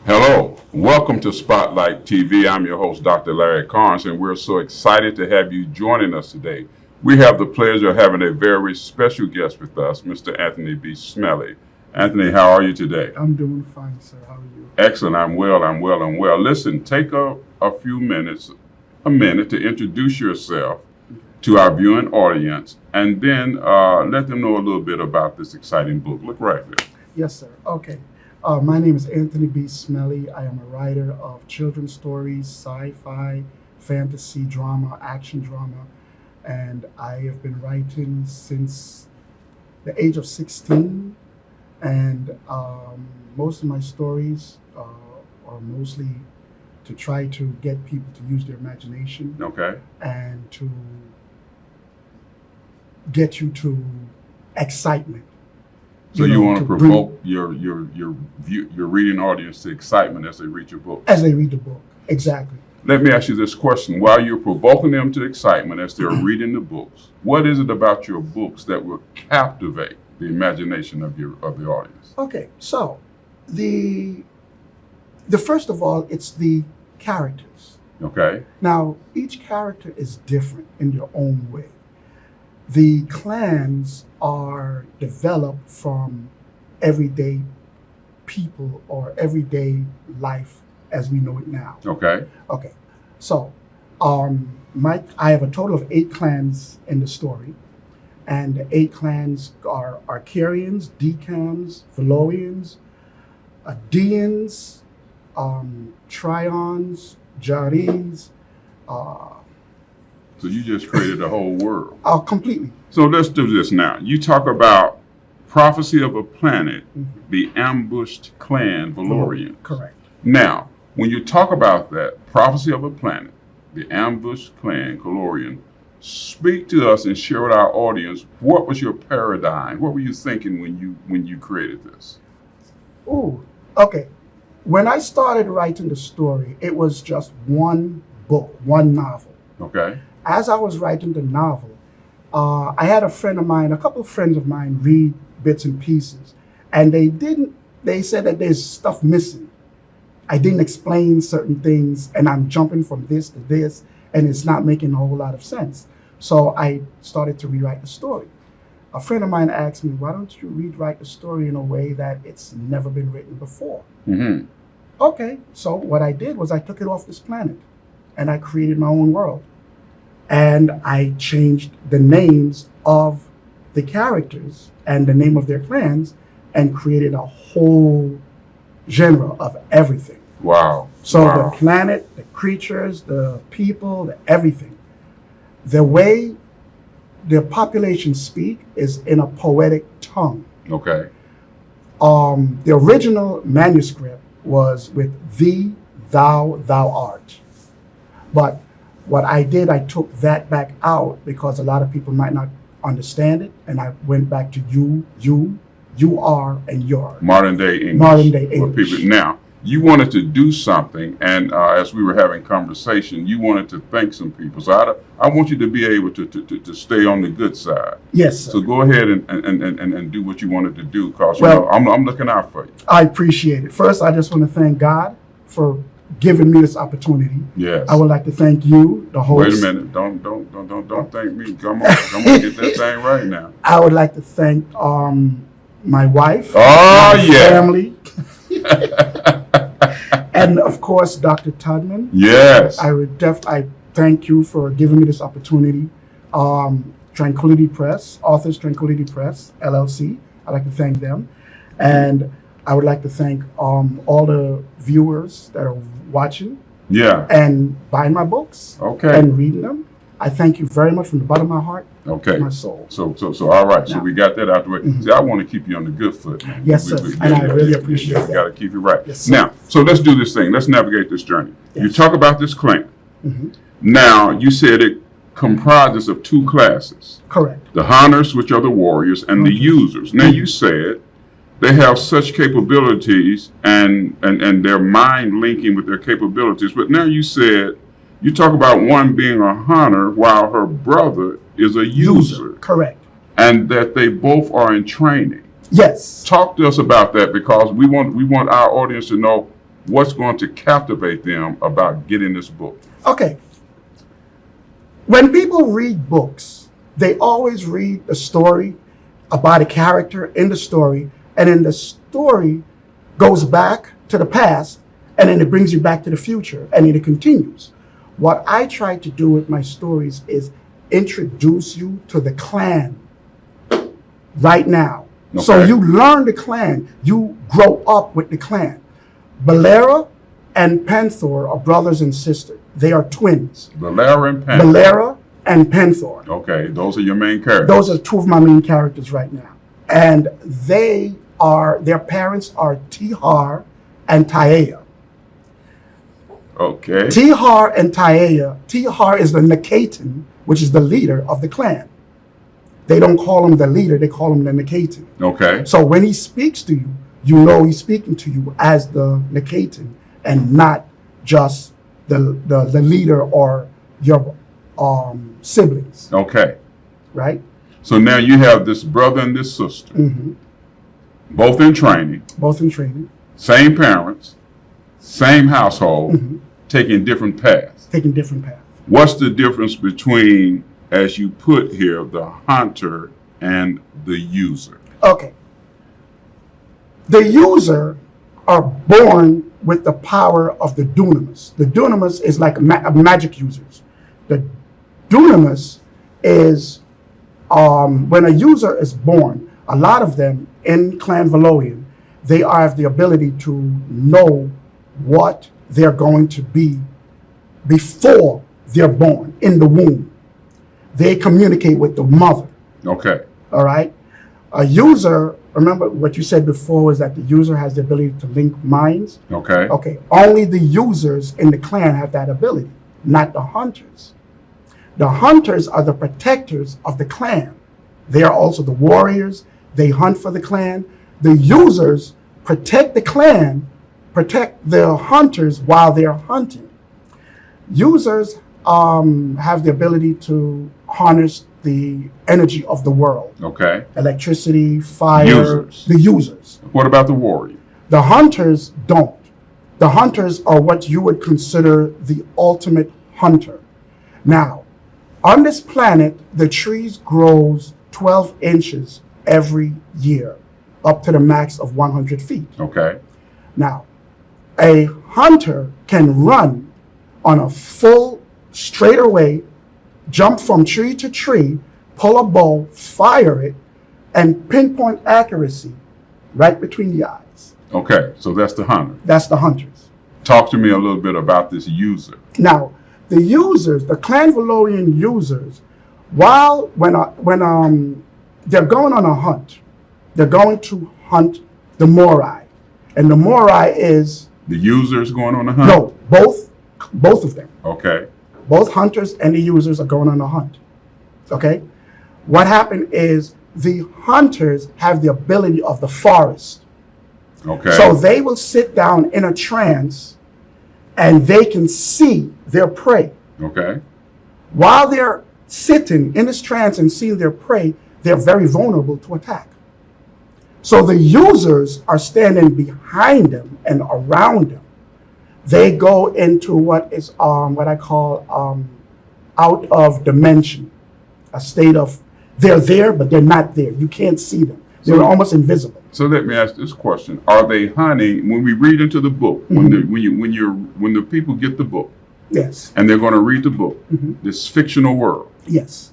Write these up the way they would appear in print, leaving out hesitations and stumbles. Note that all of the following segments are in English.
Hello, welcome to Spotlight TV. I'm your host, Dr. Larry Carnes, and we're so excited to have you joining us today. We have the pleasure of having a very special guest with us, Mr. Anthony B. Smellie. Anthony, how are you today? I'm doing fine, sir. How are you? Excellent. I'm well. Listen, take a minute to introduce yourself to our viewing audience, and then let them know a little bit about this exciting book. Look right there. Yes, sir. Okay. My name is Anthony B. Smellie. I am a writer of children's stories, sci-fi, fantasy, drama, action drama, and I have been writing since the age of 16. And most of my stories are mostly to try to get people to use their imagination. Okay. And to get you to excitement. So you want to provoke your reading audience to excitement as they read your book? As they read the book, exactly. Let me ask you this question. While you're provoking them to excitement as they're reading the books, what is it about your books that will captivate the imagination of the audience? Okay, so the first of all, it's the characters. Okay. Now, each character is different in their own way. The clans are developed from everyday people or everyday life as we know it now. Okay. Okay. So, I have a total of 8 clans in the story, and the 8 clans are Arcarians, Decans, Veloians, Deans, Trions, Jaris. So you just created the whole world. Completely. So let's do this now. You talk about Prophecy of a Planet, the ambushed Clan Veloian. Correct. Now, when you talk about that, Prophecy of a Planet, the ambushed Clan Veloian, speak to us and share with our audience, what was your paradigm? What were you thinking when you created this? Ooh, okay. When I started writing the story, it was just one book, one novel. Okay. As I was writing the novel, I had a couple of friends of mine read bits and pieces, and they said that there's stuff missing. I didn't explain certain things, and I'm jumping from this to this, and it's not making a whole lot of sense. So I started to rewrite the story. A friend of mine asked me, why don't you rewrite the story in a way that it's never been written before? Mm-hmm. Okay, so what I did was I took it off this planet, and I created my own world. And I changed the names of the characters and the name of their clans and created a whole genre of everything. Wow. So the planet, the creatures, the people, everything. The way the population speak is in a poetic tongue. Okay. The original manuscript was with thee, thou art. But what I did, I took that back out because a lot of people might not understand it, and I went back to you are, and your. Modern day English. Modern day English. Now, you wanted to do something, and as we were having conversation, you wanted to thank some people. So I want you to be able to stay on the good side. Yes, sir. So go ahead and do what you wanted to do, because Well, I'm looking out for you. I appreciate it. First, I just want to thank God for giving me this opportunity. Yes. I would like to thank you, the host. Wait a minute. Don't thank me. Come on, get that thing right now. I would like to thank my wife, my family, and of course Dr. Tudman. Yes. I thank you for giving me this opportunity. Tranquility Press, Authors Tranquility Press, LLC. I'd like to thank them. And I would like to thank all the viewers that are watching. Yeah. And buying my books. Okay. And reading them. I thank you very much from the bottom of my heart. Okay. My soul. So all right. Now, so we got that out the way. See, I want to keep you on the good foot, man. Yes, sir. And I really appreciate that. Got to keep it right. Yes, sir. Now, so let's do this thing. Let's navigate this journey. Yes. You talk about this clan. Mm-hmm. Now, you said it comprises of 2 classes. Correct. The hunters, which are the warriors, and the users. Now, you said they have such capabilities and their mind linking with their capabilities. But now you talk about one being a hunter while her brother is a user. Correct. And that they both are in training. Yes. Talk to us about that, because we want our audience to know what's going to captivate them about getting this book? Okay. When people read books, they always read the story about a character in the story, and then the story goes back to the past, and then it brings you back to the future, and then it continues. What I try to do with my stories is introduce you to the clan right now. Okay. So you learn the clan, you grow up with the clan. Valera and Penthor are brothers and sisters. They are twins. Valera and Pan. Valera and Penthor. Okay, those are your main characters. Those are two of my main characters right now. And their parents are Tihar and Taea. Okay. Tihar and Taea. Tihar is the Nakaten, which is the leader of the clan. They don't call him the leader, they call him the Nakaten. Okay. So when he speaks to you, you know he's speaking to you as the Nakaten and not just the leader or your siblings, Okay. right? So now you have this brother and this sister, both in training, Both in training, same parents, same household, taking different paths. taking different paths. What's the difference between, as you put here, the hunter and the user? Okay. The user are born with the power of the dunamis. The dunamis is like magic users. The dunamis is when a user is born, a lot of them in Clan Veloian, they have the ability to know what they're going to be before they're born, in the womb. They communicate with the mother. Okay. All right. A user, remember what you said before was that the user has the ability to link minds. Okay. Okay. Only the users in the clan have that ability, not the hunters. The hunters are the protectors of the clan. They are also the warriors. They hunt for the clan. The users protect the clan, protect the hunters while they're hunting. Users have the ability to harness the energy of the world. Okay. Electricity, fire. Users. The users. What about the warrior? The hunters don't. The hunters are what you would consider the ultimate hunter. Now, on this planet, the trees grows 12 inches every year, up to the max of 100 feet. Okay. Now, a hunter can run on a full straightaway, jump from tree to tree, pull a bow, fire it, and pinpoint accuracy right between the eyes. Okay. So that's the hunter. That's the hunters. Talk to me a little bit about this user. Now, the users, the Clan Veloian users, when they're going on a hunt, they're going to hunt the Morai. And the Morai is... The user's going on a hunt? No, both of them. Okay. Both hunters and the users are going on a hunt. Okay? What happened is the hunters have the ability of the forest. Okay. So they will sit down in a trance and they can see their prey. Okay. While they're sitting in this trance and seeing their prey, they're very vulnerable to attack. So the users are standing behind them and around them. They go into what is what I call out of dimension, a state of they're there but they're not there. You can't see them. They're almost invisible. So let me ask this question: are they hunting when we read into the book? When the people get the book, Yes. and they're going to read the book, this fictional world. Yes.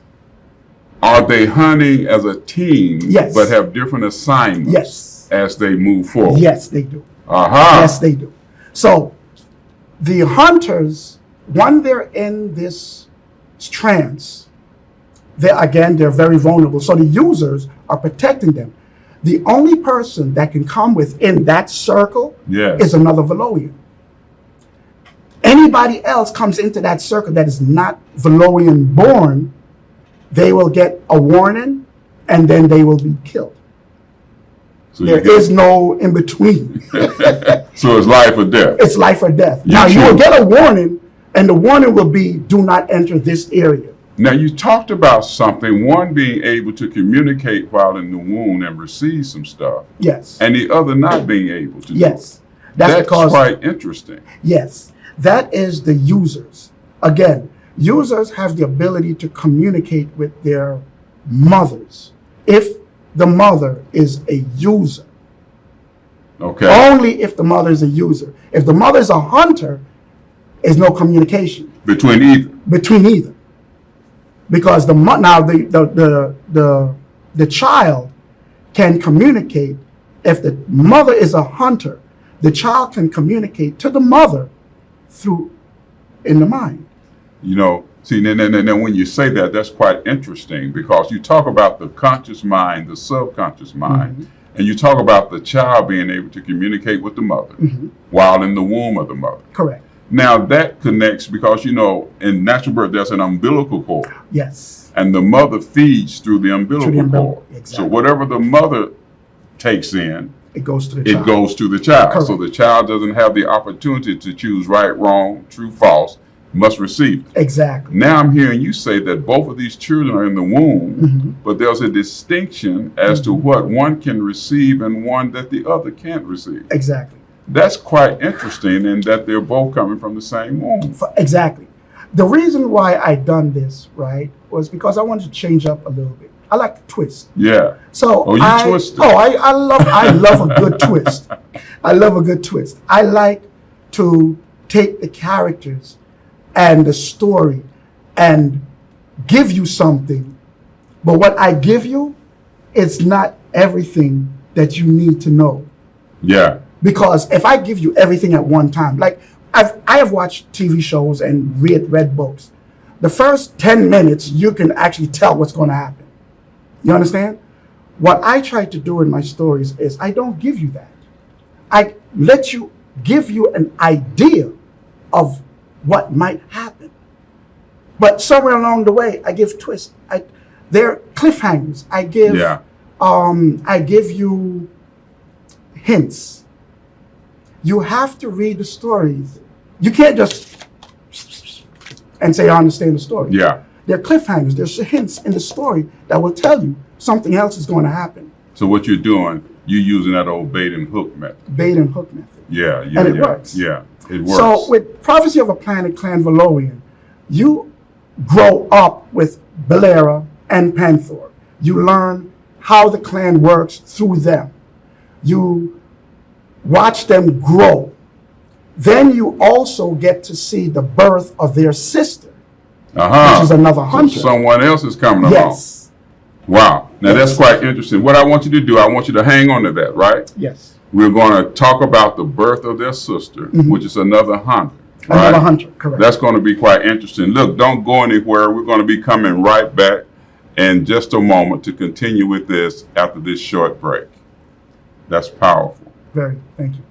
Are they hunting as a team, Yes. but have different assignments Yes. as they move forward? Yes, they do. Aha. Yes, they do. So the hunters, when they're in this trance, they're very vulnerable. So the users are protecting them. The only person that can come within that circle Yes. is another Veloian. Anybody else comes into that circle that is not Veloian born, they will get a warning and then they will be killed. So There is no in between. So it's life or death. It's life or death. You Now you will choose. get a warning, and the warning will be, do not enter this area. Now you talked about something, one being able to communicate while in the womb and receive some stuff, Yes. and the other not being able to. do Yes. That's quite interesting. Yes, that is the users. Again, users have the ability to communicate with their mothers if the mother is a user. Okay. Only if the mother is a user. If the mother is a hunter, there's no communication Between either. Because the child can communicate. If the mother is a hunter, the child can communicate to the mother through in the mind. You know, see, then when you say that, that's quite interesting because you talk about the conscious mind, the subconscious mind, and you talk about the child being able to communicate with the mother while in the womb of the mother. Correct. Now that connects because, you know, in natural birth, there's an umbilical cord. Yes. And the mother feeds through the umbilical cord. Exactly. So whatever the mother takes in, it goes to the child. It goes to the child. Correct. So the child doesn't have the opportunity to choose right, wrong, true, false, must receive. Exactly. Now I'm hearing you say that both of these children are in the womb, but there's a distinction as to what one can receive and one that the other can't receive. Exactly. That's quite interesting in that they're both coming from the same womb. Exactly. The reason why I done this, right, was because I wanted to change up a little bit. I like to twist. Yeah. So you twisted. I love a good twist. I love a good twist. I like to take the characters and the story and give you something. But what I give you is not everything that you need to know. Yeah. Because if I give you everything at one time, like I have watched TV shows and read books. The first 10 minutes, you can actually tell what's going to happen. You understand? What I try to do in my stories is I don't give you that. I let you give you an idea of what might happen. But somewhere along the way, I give twists. They're cliffhangers. I give you hints. You have to read the stories. You can't just and say, I understand the story. Yeah. There are cliffhangers. There's hints in the story that will tell you something else is going to happen. So what you're doing, you're using that old bait and hook method. Bait and hook method. Yeah. And it works. Yeah, it works. So with Prophecy of a Planet, Clan Veloian, you grow up with Belera and Panther. You learn how the clan works through them. You watch them grow. Then you also get to see the birth of their sister, which is another hunter. Someone else is coming along. Yes. Wow. Now that's quite interesting. What I want you to do, I want you to hang on to that, right? Yes. We're going to talk about the birth of their sister, which is another hunter. Another hunter, correct. That's going to be quite interesting. Look, don't go anywhere. We're going to be coming right back in just a moment to continue with this after this short break. That's powerful. Very. Thank you.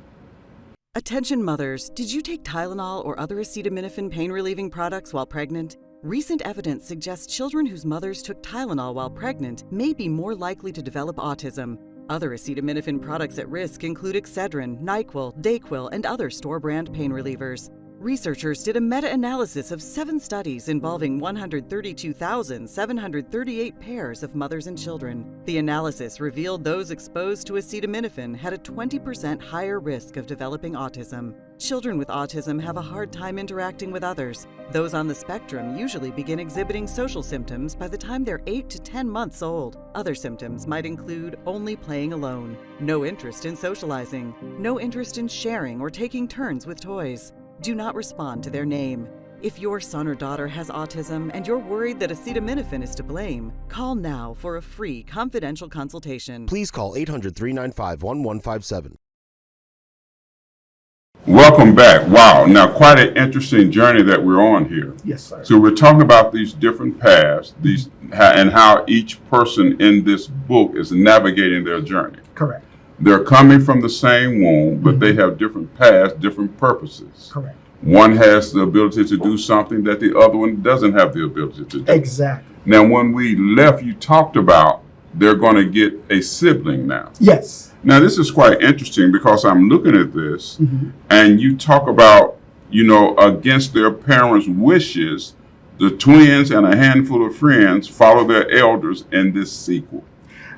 Attention mothers, did you take Tylenol or other acetaminophen pain-relieving products while pregnant? Recent evidence suggests children whose mothers took Tylenol while pregnant may be more likely to develop autism. Other acetaminophen products at risk include Excedrin, NyQuil, Dayquil, and other store-brand pain relievers. Researchers did a meta-analysis of 7 studies involving 132,738 pairs of mothers and children. The analysis revealed those exposed to acetaminophen had a 20% higher risk of developing autism. Children with autism have a hard time interacting with others. Those on the spectrum usually begin exhibiting social symptoms by the time they're 8 to 10 months old. Other symptoms might include only playing alone, no interest in socializing, no interest in sharing or taking turns with toys. Do not respond to their name. If your son or daughter has autism and you're worried that acetaminophen is to blame, call now for a free confidential consultation. Please call 800-395-1157. Welcome back. Wow. Now, quite an interesting journey that we're on here. Yes, sir. So we're talking about these different paths, and how each person in this book is navigating their journey. Correct. They're coming from the same womb, but they have different paths, different purposes. Correct. One has the ability to do something that the other one doesn't have the ability to do. Exactly. Now, when we left, you talked about they're going to get a sibling now. Yes. Now, this is quite interesting because I'm looking at this, and you talk about, against their parents' wishes, the twins and a handful of friends follow their elders in this sequel.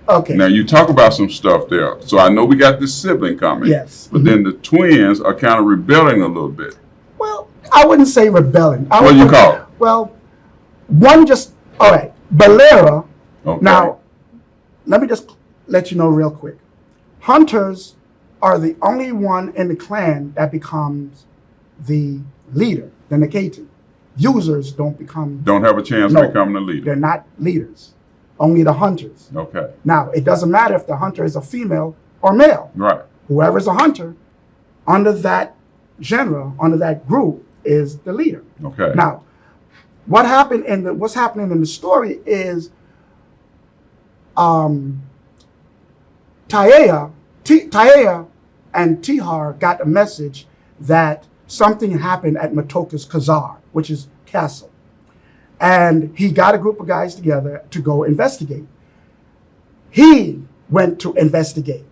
Okay. Now you talk about some stuff there. So I know we got this sibling coming. Yes. But then the twins are kind of rebelling a little bit. Well, I wouldn't say rebelling. What do you call it? Well, one just, all right, Balera. Okay. Now, let me just let you know real quick. Hunters are the only one in the clan that becomes the leader, the Nakatin. Users don't have a chance of becoming a leader. They're not leaders. Only the hunters. Okay. Now, it doesn't matter if the hunter is a female or male. Right. Whoever's a hunter under that genre, under that group, is the leader. Okay. Now, what's happening in the story is Taea and Tihar got a message that something happened at Matoka's Khazar, which is castle. And he got a group of guys together to go investigate. He went to investigate.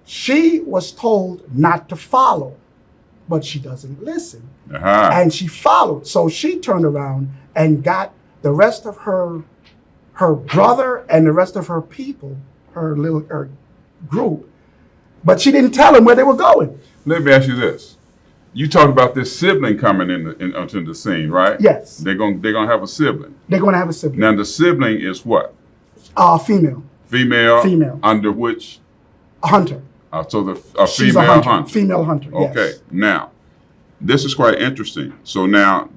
She was told not to follow, but she doesn't listen. Uh-huh. And she followed. So she turned around and got the rest of her brother and the rest of her people, her group, but she didn't tell them where they were going. Let me ask you this. You talked about this sibling coming onto the scene, right? Yes. They're gonna have a sibling. They're going to have a sibling. Now the sibling is what? Female. Female. Under which? A hunter. So She's female a hunter. Female hunter. Okay. Yes. Now, this is quite interesting. So now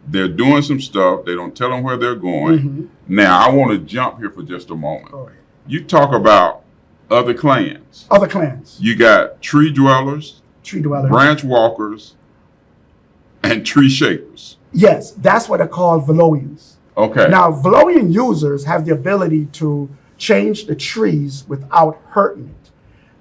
they're doing some stuff. They don't tell them where they're going. Mm-hmm. Now I want to jump here for just a moment. All right. You talk about other clans. Other clans. You got tree dwellers, Tree dwellers. branch walkers, and tree shapers. Yes, that's what they're called Veloians. Okay. Now, Veloian users have the ability to change the trees without hurting it.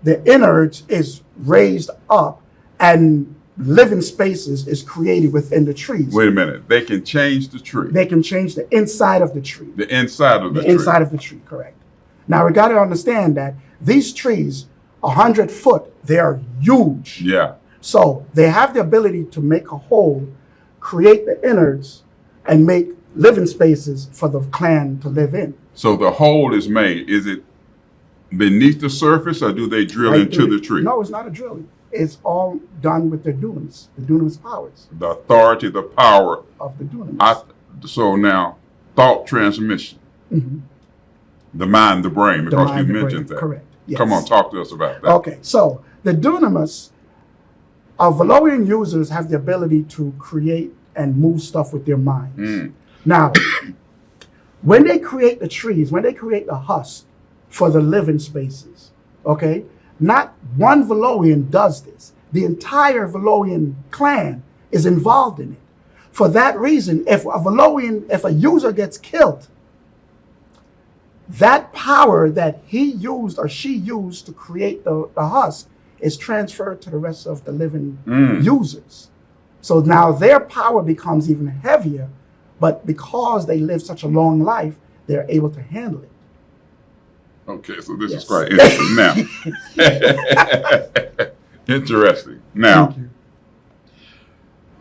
The innards is raised up and living spaces is created within the trees. Wait a minute. They can change the tree. They can change the inside of the tree. The inside of the tree. Inside of the tree, correct. Now, we got to understand that these trees, 100 foot, they are huge. Yeah. So they have the ability to make a hole, create the innards, and make living spaces for the clan to live in. So the hole is made. Is it beneath the surface, or do they drill into the tree? No, it's not a drilling. It's all done with the dunamis powers. The authority, the power of the dunamis. So now, thought transmission. Mm-hmm. The mind, the brain, because you mentioned that. Correct. Yes. Come on, talk to us about that. Okay, so the dunamis, Veloian users have the ability to create and move stuff with their minds. Mm. Now, when they create the trees, when they create the husk for the living spaces, okay, not one Veloian does this. The entire Veloian clan is involved in it. For that reason, if a user gets killed, that power that he used or she used to create the husk is transferred to the rest of the living users. So now their power becomes even heavier, but because they live such a long life, they're able to handle it. Okay, so this is quite interesting. Now, interesting. Now, Thank you.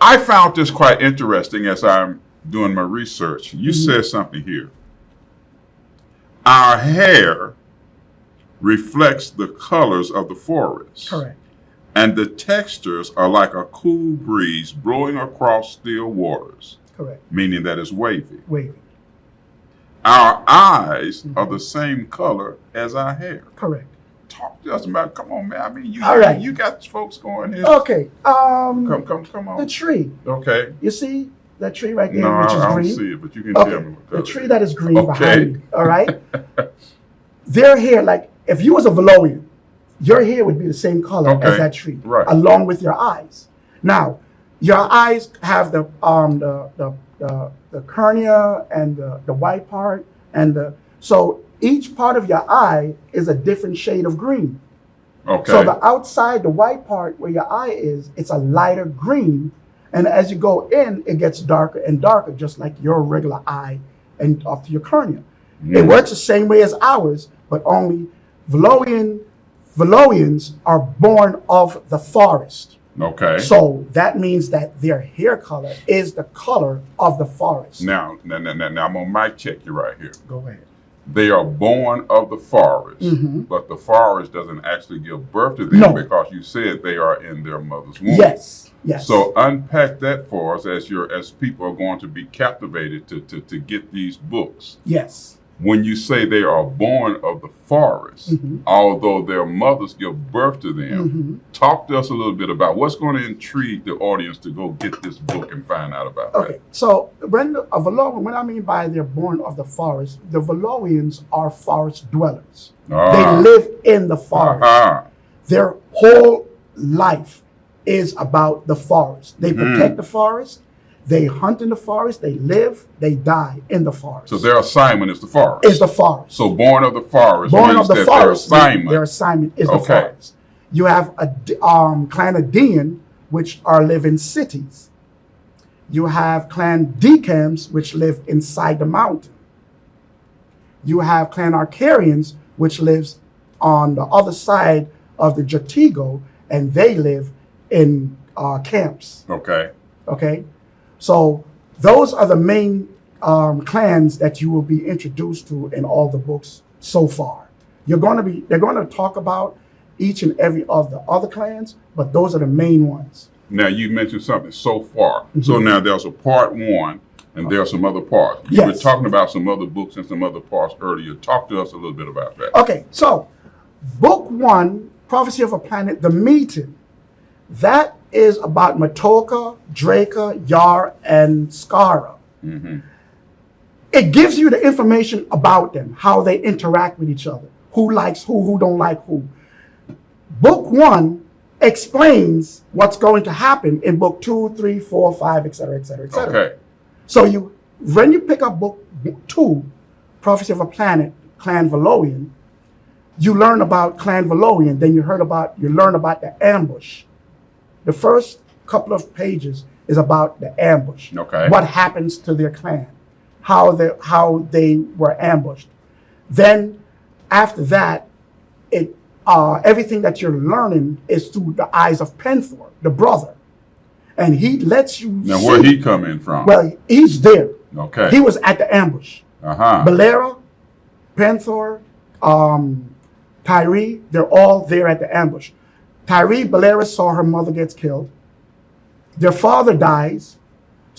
I found this quite interesting as I'm doing my research. You said something here. Our hair reflects the colors of the forest. Correct. And the textures are like a cool breeze blowing across still waters. Correct. Meaning that it's wavy. Wavy. Our eyes are the same color as our hair. Correct. Talk to us about, come on, man. I mean, you got folks going here. Okay. Come on. The tree. Okay. You see that tree right there, No, which is I green? don't see it, but you can tell me what color The tree it that is green Okay. behind me, all right? Their hair, like, if you was a Veloian, your hair would be the same color as that tree, right. along with your eyes. Now, your eyes have the cornea and the white part, so each part of your eye is a different shade of green. Okay. So the outside, the white part where your eye is, it's a lighter green. And as you go in, it gets darker and darker, just like your regular eye and up to your cornea. It works the same way as ours, but only Veloians are born of the forest. Okay. So that means that their hair color is the color of the forest. Now I'm gonna mic check you right here. Go ahead. they are born of the forest, but the forest doesn't actually give birth to them No. because you said they are in their mother's womb. Yes. Yes. So unpack that for us as people are going to be captivated to get these books. Yes. When you say they are born of the forest, although their mothers give birth to them, talk to us a little bit about what's going to intrigue the audience to go get this book and find out about Okay, that. so Brenda, a Veloian, what I mean by they're born of the forest, the Veloians are forest dwellers. They live in the forest. Their whole life is about the forest. They protect the forest. They hunt in the forest. They live. They die in the forest. So their assignment is the forest. Is the forest. So born of the forest Born means of the that forest. Their their assignment. assignment is the forest. You have a Clan Veloian, which live in cities. You have Clan Decams, which live inside the mountain. You have Clan Arcarians, which lives on the other side of the Jatigo, and they live in camps. Okay. Okay, so those are the main clans that you will be introduced to in all the books so far. They're going to talk about each and every of the other clans, but those are the main ones. Now you mentioned something so far. So now there's a part one, and there are some other parts. You were Yes. talking about some other books and some other parts earlier. Talk to us a little bit about that. Okay, so book one, Prophecy of a Planet, the meeting, that is about Matoka, Draca, Yar, and Skara. It gives you the information about them, how they interact with each other, who likes who don't like who. Book one explains what's going to happen in book 2, 3, 4, 5, etc., etc., etc. Okay. So when you pick up book 2, Prophecy of a Planet, Clan Veloian, you learn about Clan Veloian, then you learn about the ambush. The first couple of pages is about the ambush. Okay. What happens to their clan, how they were ambushed. Then after that, everything that you're learning is through the eyes of Penthor, the brother. And he lets you Now see. where he come in from? Well, he's there. Okay. He was at the ambush. Uh-huh. Balera, Penthor, Tyree, they're all there at the ambush. Tyree, Balera saw her mother gets killed. Their father dies.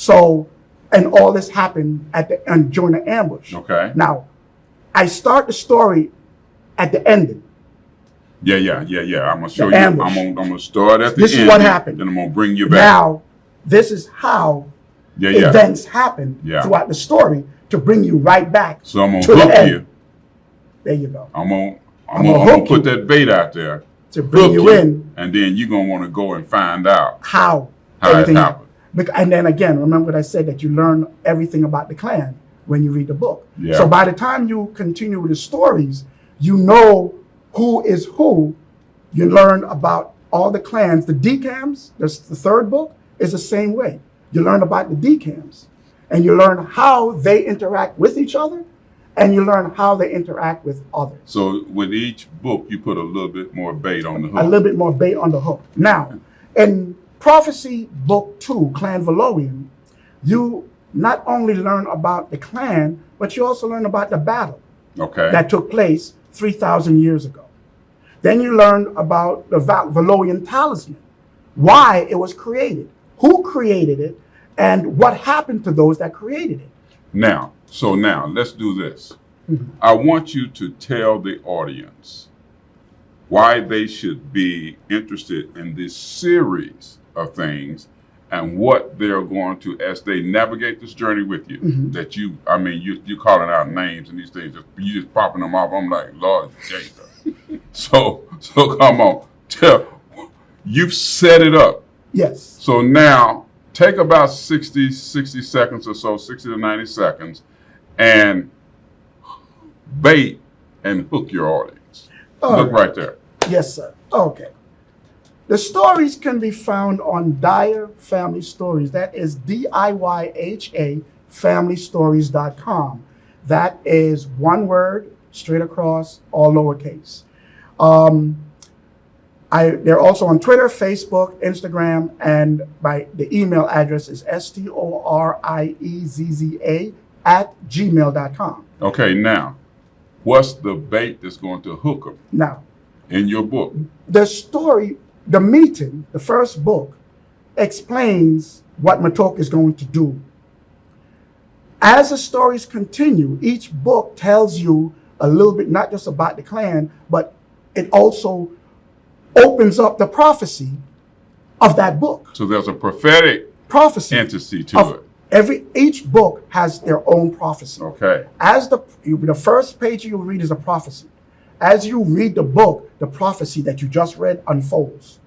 And all this happened during the ambush. Okay. Now, I start the story at the ending. Yeah. I'm gonna show The you. ambush. I'm gonna start at the This is end. what happened. Then I'm gonna bring you back. Now, this is how events happen throughout the story to bring you right back So I'm to gonna the hook end. you. There you go. I'm gonna hook put you. that bait out there To bring hook you in and then you're gonna want to go and find out how it everything happened. And then again, remember what I said, that you learn everything about the clan when you read the book. Yeah. So by the time you continue with the stories, you know who is who. You learn about all the clans. The decams, the third book, is the same way. You learn about the decams, and you learn how they interact with each other, and you learn how they interact with others. So with each book, you put a little bit more bait on the hook. A little bit more bait on the hook. Now, in Prophecy Book 2, Clan Veloian, you not only learn about the clan, but you also learn about the battle Okay. that took place 3,000 years ago. Then you learn about the Veloian talisman, why it was created, who created it, and what happened to those that created it. Now, let's do this. I want you to tell the audience why they should be interested in this series of things and what they're going to, as they navigate this journey with you, that you're calling out names and these things, you just popping them off. I'm like, Lord Jesus. So come on, you've set it up. Yes. So now take about 60 seconds or so, 60 to 90 seconds, and bait and hook your audience. Look right there. Yes, sir. Okay. The stories can be found on Dyer Family Stories. That is DIYHA FamilyStories.com. That is one word, straight across, all lowercase. They're also on Twitter, Facebook, Instagram, and the email address is storiezza@gmail.com. Okay, now, What's the bait that's going to hook them Now, in your book? the story, the meeting, the first book, explains what Matoke is going to do. As the stories continue, each book tells you a little bit, not just about the clan, but it also opens up the prophecy of that book. So there's a prophetic Prophecy entity to of it. each book has their own prophecy. Okay. As the first page you'll read is a prophecy. As you read the book, the prophecy that you just read unfolds.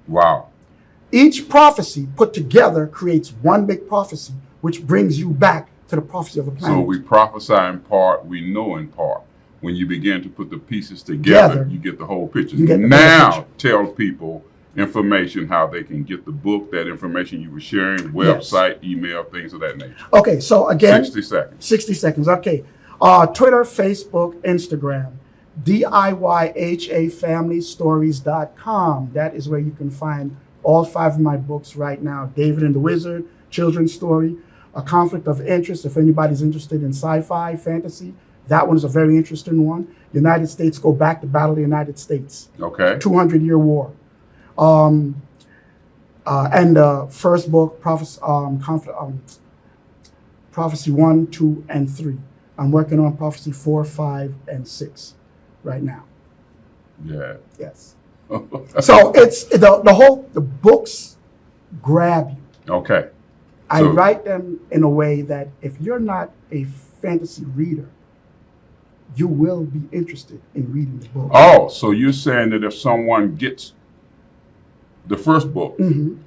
Wow. Each prophecy put together creates one big prophecy, which brings you back to the prophecy of the planet. So we prophesy in part, we know in part. When you begin to put the pieces together, you get the whole picture. You get the now whole picture. tell people information, how they can get the book, that information you were sharing, website, email, things of that nature. Okay, so again, 60 seconds. 60 seconds. Okay. Twitter, Facebook, Instagram, DIYHAFamilyStories.com. That is where you can find all 5 of my books right now. David and the Wizard, children's story, A Conflict of Interest. If anybody's interested in sci-fi, fantasy, that one is a very interesting one. United States Go Back to Battle of the United States. Okay. 200-year war. And the first book, Prophecy 1, 2, and 3. I'm working on Prophecy 4, 5, and 6 right now. Yeah. Yes. So it's the books grab you. Okay. I So- write them in a way that if you're not a fantasy reader, you will be interested in reading the book. Oh, so you're saying that if someone gets the first book, Mhm.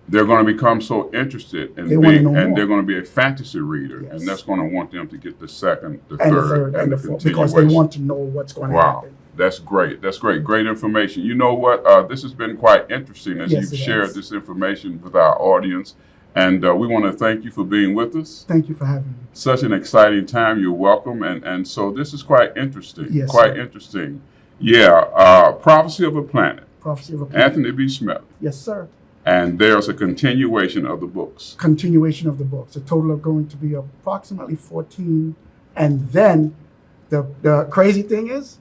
they're going to become so interested in They wanna being, know and more. they're going to be a fantasy reader, Yes. and that's going to want them to get the second, the And the third, third and the fourth, because they continuation. want to know what's going to Wow, happen. that's great. That's great. Great information. You know what? This has been quite interesting as Yes, you've it shared has. this information with our audience, and we want to thank you for being with us. Thank you for having me. Such an exciting time. You're welcome, and so this is quite interesting. Yes, quite sir. interesting. Yeah. Prophecy of a Planet. Prophecy of a Planet. Anthony B. Smellie. Yes, sir. And there's a continuation of the books. Continuation of the books. A total of going to be approximately 14. And then the crazy thing is,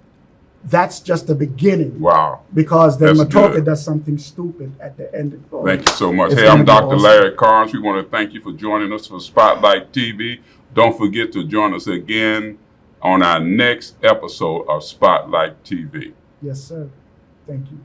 that's just the beginning. Wow. Because then That's Matoke good. does something stupid at the end. Thank you so much. It's Hey, I'm gonna be Dr. awesome. Larry Carnes. We want to thank you for joining us for Spotlight TV. Don't forget to join us again on our next episode of Spotlight TV. Yes, sir. Thank you.